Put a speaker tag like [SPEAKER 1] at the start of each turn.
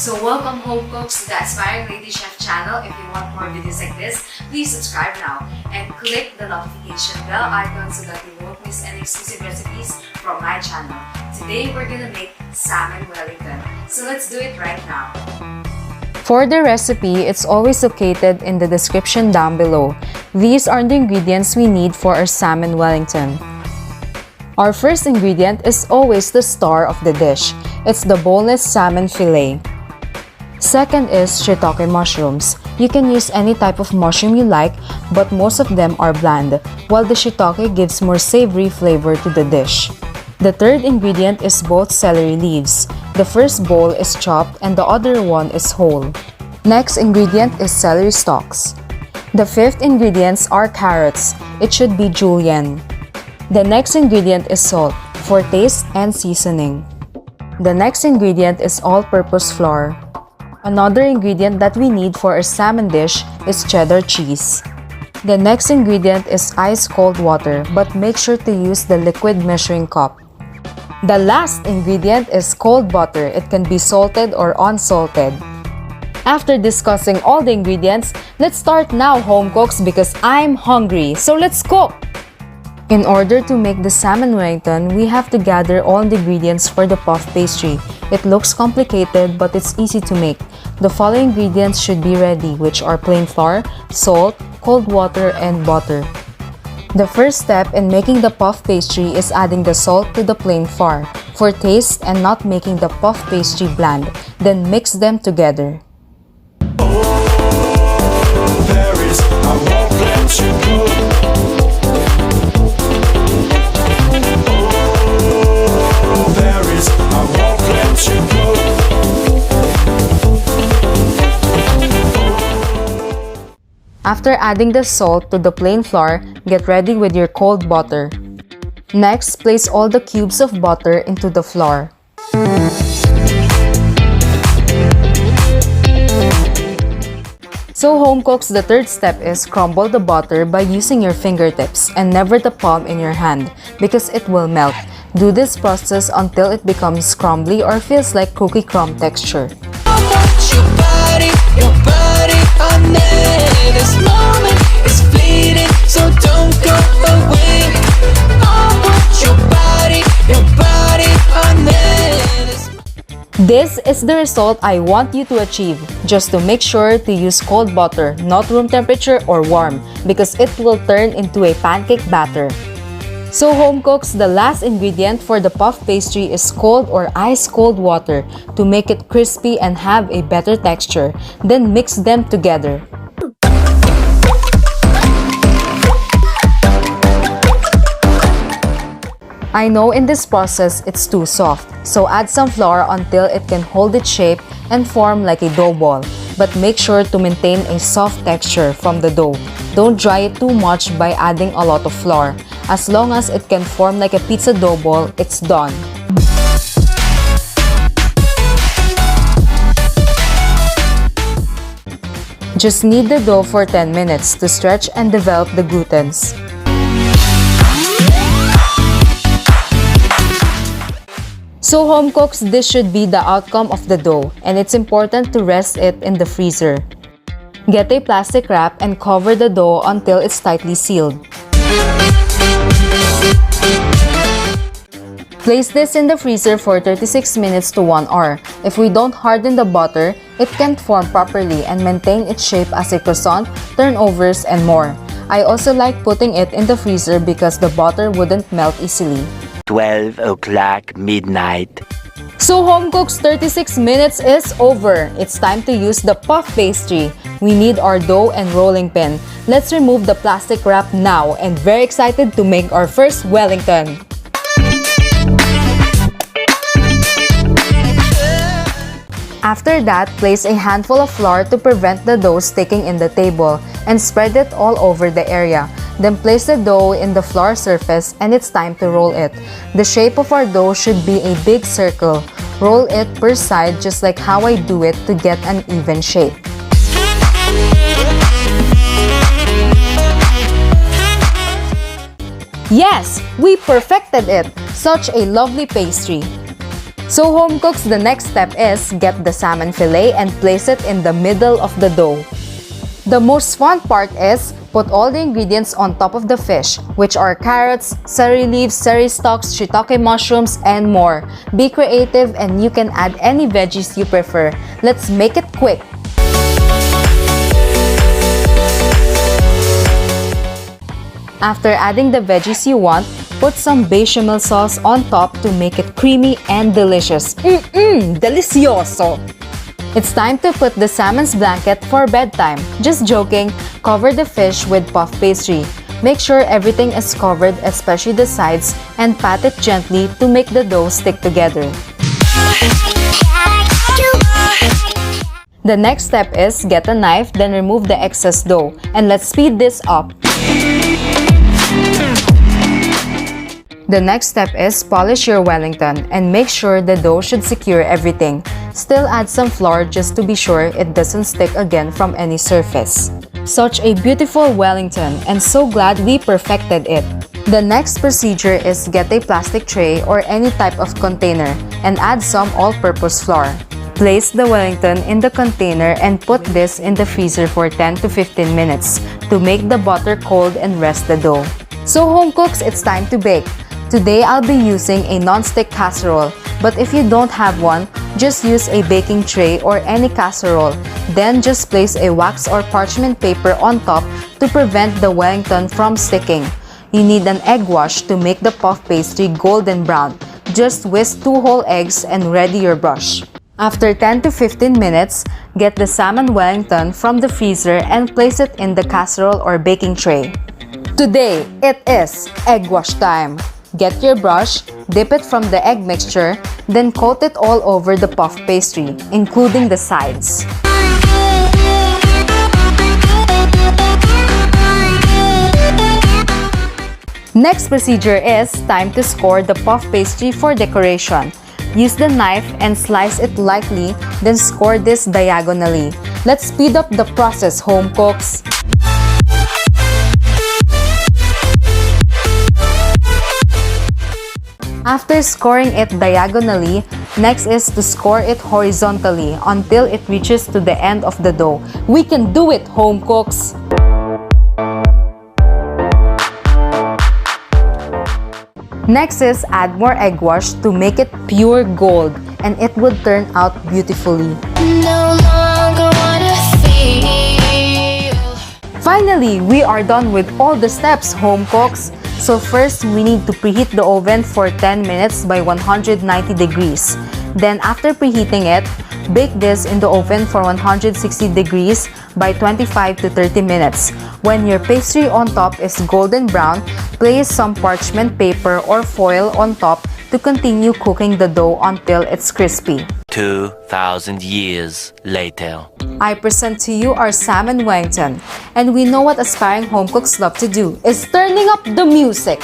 [SPEAKER 1] So welcome Homecooks to the Aspiring Lady Chef channel. If you want more videos like this, please subscribe now and click the notification bell icon so that you won't miss any exclusive recipes from my channel. Today we're gonna make salmon wellington. So let's do it right now.
[SPEAKER 2] For the recipe, it's always located in the description down below. These are the ingredients we need for our salmon wellington. Our first ingredient is always the star of the dish. It's the boneless salmon fillet. Second is shiitake mushrooms. You can use any type of mushroom you like, but most of them are bland, while the shiitake gives more savory flavor to the dish. The third ingredient is both celery leaves. The first bowl is chopped and the other one is whole. Next ingredient is celery stalks. The fifth ingredients are carrots. It should be julienne. The next ingredient is salt for taste and seasoning. The next ingredient is all-purpose flour. Another ingredient that we need for our salmon dish is cheddar cheese. The next ingredient is ice-cold water, but make sure to use the liquid measuring cup. The last ingredient is cold butter. It can be salted or unsalted. After discussing all the ingredients, let's start now, home cooks, because I'm hungry. So let's cook! In order to make the salmon wellington, we have to gather all the ingredients for the puff pastry. It looks complicated, but it's easy to make. The following ingredients should be ready, which are plain flour, salt, cold water, and butter. The first step in making the puff pastry is adding the salt to the plain flour for taste and not making the puff pastry bland. Then mix them together. After adding the salt to the plain flour, get ready with your cold butter. Next, place all the cubes of butter into the flour. So home cooks, the third step is crumble the butter by using your fingertips and never the palm in your hand because it will melt. Do this process until it becomes crumbly or feels like cookie crumb texture.
[SPEAKER 3] Your body on me. This moment is fleeting, so don't go away. I want your body on me.
[SPEAKER 2] This is the result I want you to achieve. Just to make sure to use cold butter, not room temperature or warm, because it will turn into a pancake batter. So home cooks, the last ingredient for the puff pastry is cold or ice-cold water to make it crispy and have a better texture. Then mix them together. I know in this process it's too soft, so add some flour until it can hold its shape and form like a dough ball. But make sure to maintain a soft texture from the dough. Don't dry it too much by adding a lot of flour. As long as it can form like a pizza dough ball, it's done. Just knead the dough for 10 minutes to stretch and develop the glutens. So home cooks, this should be the outcome of the dough, and it's important to rest it in the freezer. Get a plastic wrap and cover the dough until it's tightly sealed. Place this in the freezer for 36 minutes to 1 hour. If we don't harden the butter, it can't form properly and maintain its shape as a croissant, turnovers, and more. I also like putting it in the freezer because the butter wouldn't melt easily.
[SPEAKER 4] 12 o'clock midnight.
[SPEAKER 2] So home cooks, 36 minutes is over. It's time to use the puff pastry. We need our dough and rolling pin. Let's remove the plastic wrap now and very excited to make our first wellington. After that, place a handful of flour to prevent the dough sticking in the table and spread it all over the area. Then place the dough in the flour surface and it's time to roll it. The shape of our dough should be a big circle. Roll it per side just like how I do it to get an even shape. Yes! We perfected it! Such a lovely pastry! So home cooks, the next step is get the salmon fillet and place it in the middle of the dough. The most fun part is put all the ingredients on top of the fish, which are carrots, celery leaves, celery stalks, shiitake mushrooms, and more. Be creative and you can add any veggies you prefer. Let's make it quick. After adding the veggies you want, put some bechamel sauce on top to make it creamy and delicious. Delicioso! It's time to put the salmon's blanket for bedtime. Just joking, cover the fish with puff pastry. Make sure everything is covered, especially the sides, and pat it gently to make the dough stick together. The next step is get a knife, then remove the excess dough. And let's speed this up. The next step is polish your Wellington and make sure the dough should secure everything. Still add some flour just to be sure it doesn't stick again from any surface. Such a beautiful Wellington, and so glad we perfected it. The next procedure is get a plastic tray or any type of container and add some all-purpose flour. Place the Wellington in the container and put this in the freezer for 10 to 15 minutes to make the butter cold and rest the dough. So home cooks, it's time to bake. Today I'll be using a non-stick casserole, but if you don't have one, just use a baking tray or any casserole. Then just place a wax or parchment paper on top to prevent the Wellington from sticking. You need an egg wash to make the puff pastry golden brown. Just whisk 2 whole eggs and ready your brush. After 10 to 15 minutes, get the salmon Wellington from the freezer and place it in the casserole or baking tray. Today, it is egg wash time. Get your brush, dip it from the egg mixture, then coat it all over the puff pastry, including the sides. Next procedure is time to score the puff pastry for decoration. Use the knife and slice it lightly, then score this diagonally. Let's speed up the process, home cooks. After scoring it diagonally, next is to score it horizontally until it reaches to the end of the dough. We can do it, home cooks! Next is add more egg wash to make it pure gold, and it would turn out beautifully.
[SPEAKER 3] No longer wanna feel.
[SPEAKER 2] Finally, we are done with all the steps, home cooks. So first, we need to preheat the oven for 10 minutes by 190 degrees. Then after preheating it, bake this in the oven for 160 degrees by 25 to 30 minutes. When your pastry on top is golden brown, place some parchment paper or foil on top to continue cooking the dough until it's crispy.
[SPEAKER 4] 2,000 years later.
[SPEAKER 2] I present to you our salmon Wellington, and we know what aspiring home cooks love to do is turning up the music.